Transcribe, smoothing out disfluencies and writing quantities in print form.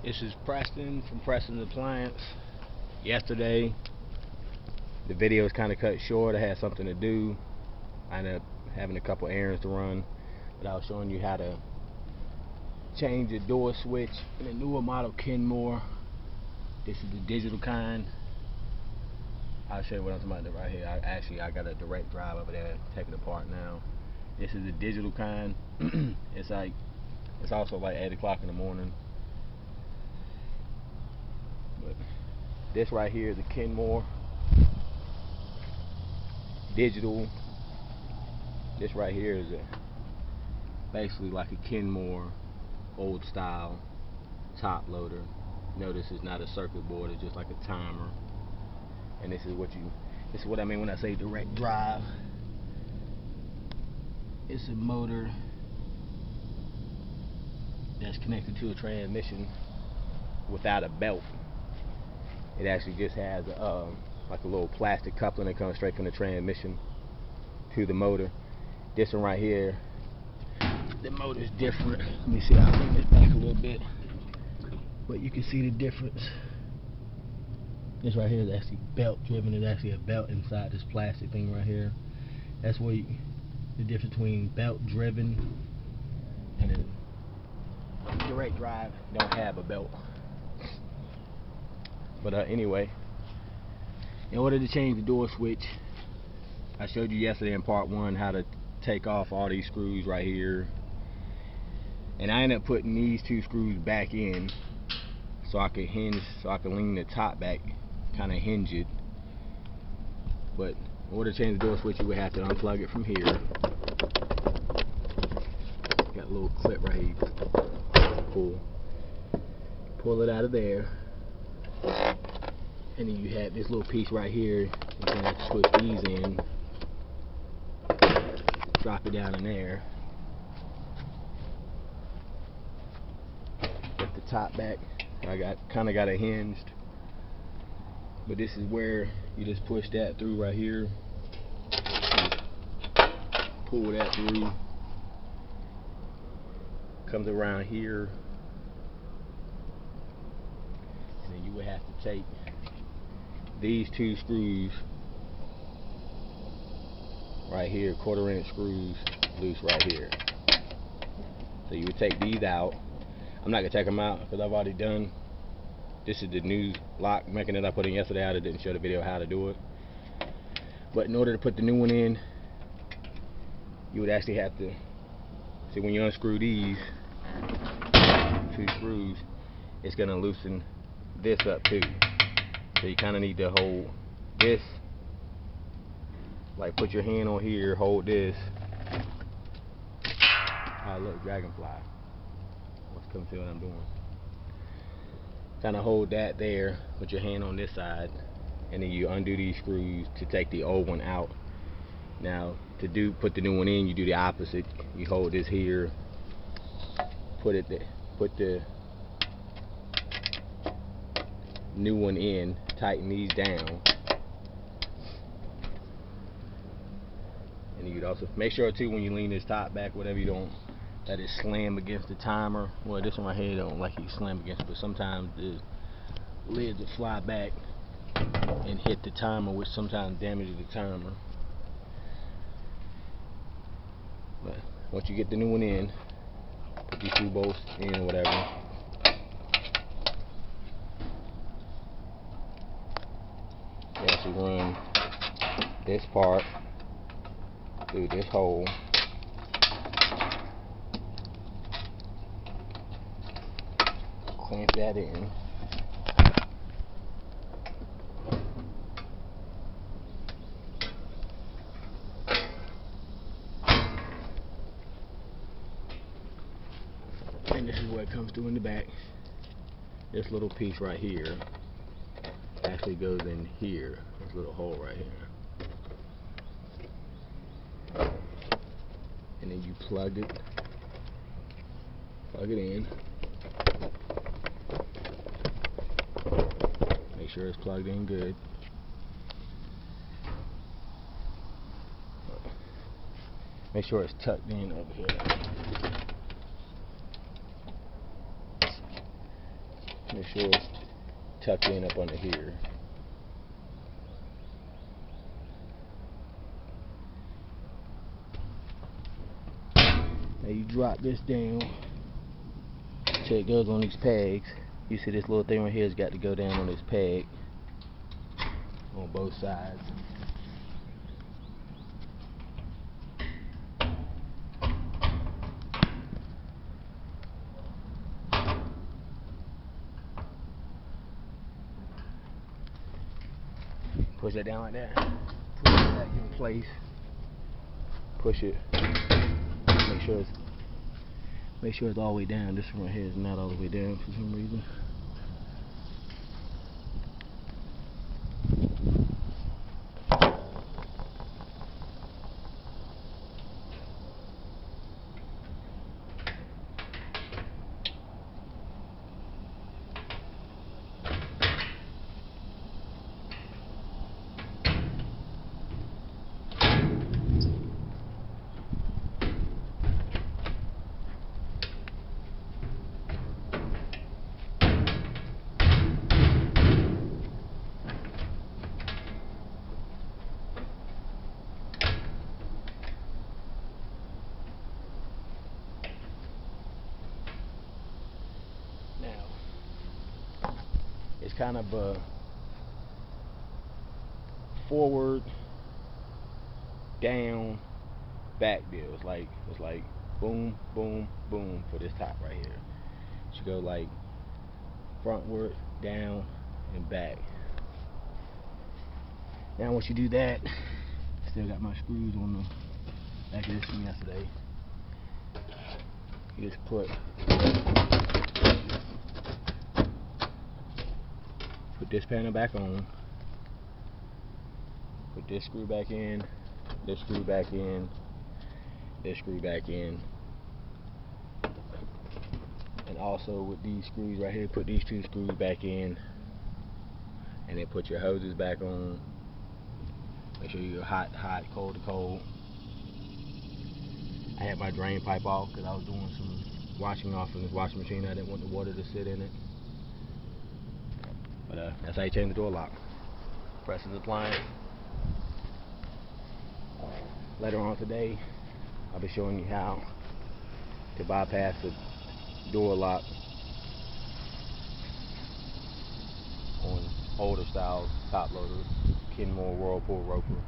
This is Preston from Preston's Appliance. Yesterday, the video was kind of cut short. I had something to do. I ended up having a couple errands to run, but I was showing you how to change the door switch in a newer model KENMORE. This is the digital kind. I'll show you what I'm talking about right here. I got a direct drive over there, take it apart now. This is the digital kind. It's also like 8 o'clock in the morning. But this right here is the KENMORE digital. This right here is basically like a KENMORE old style top loader. Notice it's not a circuit board, it's just like a timer. And this is what I mean when I say direct drive. It's a motor that's connected to a transmission without a belt. It actually just has like a little plastic coupling that comes straight from the transmission to the motor. This one right here, the motor's different. Let me see, I'll bring this back a little bit, but you can see the difference. This right here is actually belt driven. There's actually a belt inside this plastic thing right here. That's where the difference between belt driven and a direct drive don't have a belt. But anyway, in order to change the door switch, I showed you yesterday in part 1 how to take off all these screws right here, and I ended up putting these 2 screws back in so I could lean the top back, kind of hinge it. But in order to change the door switch, you would have to unplug it from here. Got a little clip right here. Pull it out of there, and then you have this little piece right here. You can have to switch these in. Drop it down in there. Get the top back. I kind of got it hinged, but this is where you just push that through right here. Pull that through. Comes around here, and then you would have to take these 2 screws right here, 1/4 inch screws loose right here. So you would take these out. I'm not gonna take them out because I've already done. This is the new lock Mec that I put in yesterday. I didn't show the video how to do it. But in order to put the new one in, you would actually have to see, when you unscrew these 2 screws, it's gonna loosen this up too. So you kind of need to hold this, like put your hand on here, hold this. Oh look, dragonfly. Let's come see what I'm doing. Kind of hold that there, put your hand on this side, and then you undo these screws to take the old one out. Now to put the new one in, you do the opposite. You hold this here, put the new one in, tighten these down, and you'd also make sure too, when you lean this top back, whatever, you don't let it slam against the timer. Well, this one right here don't like you slam against it, but sometimes the lids will fly back and hit the timer, which sometimes damages the timer. But once you get the new one in, put these 2 bolts in or whatever. You actually run this part through this hole. Clamp that in. And this is where it comes through in the back. This little piece right here actually goes in here. This little hole right here. And then you plug it in. Make sure it's plugged in good. Make sure it's tucked in over here. Make sure it's tucked in up under here. Now you drop this down till it goes on these pegs. You see this little thing right here has got to go down on this peg on both sides. Push that down like that. Push it back in place. Push it. Make sure it's all the way down. This one right here is not all the way down for some reason. It's kind of a forward, down, back deal. It's like boom, boom, boom for this top right here. It should go like frontward, down, and back. Now once you do that, still got my screws on the back of this from yesterday. You just put this panel back on, put this screw back in, this screw back in, this screw back in, and also with these screws right here, put these two screws back in, and then put your hoses back on. Make sure you're hot to hot, cold to cold. I had my drain pipe off because I was doing some washing off in this washing machine. I didn't want the water to sit in it. But that's how you change the door lock. Presses appliance. Later on today, I'll be showing you how to bypass the door lock on older style top loaders, KENMORE, Whirlpool, Roper.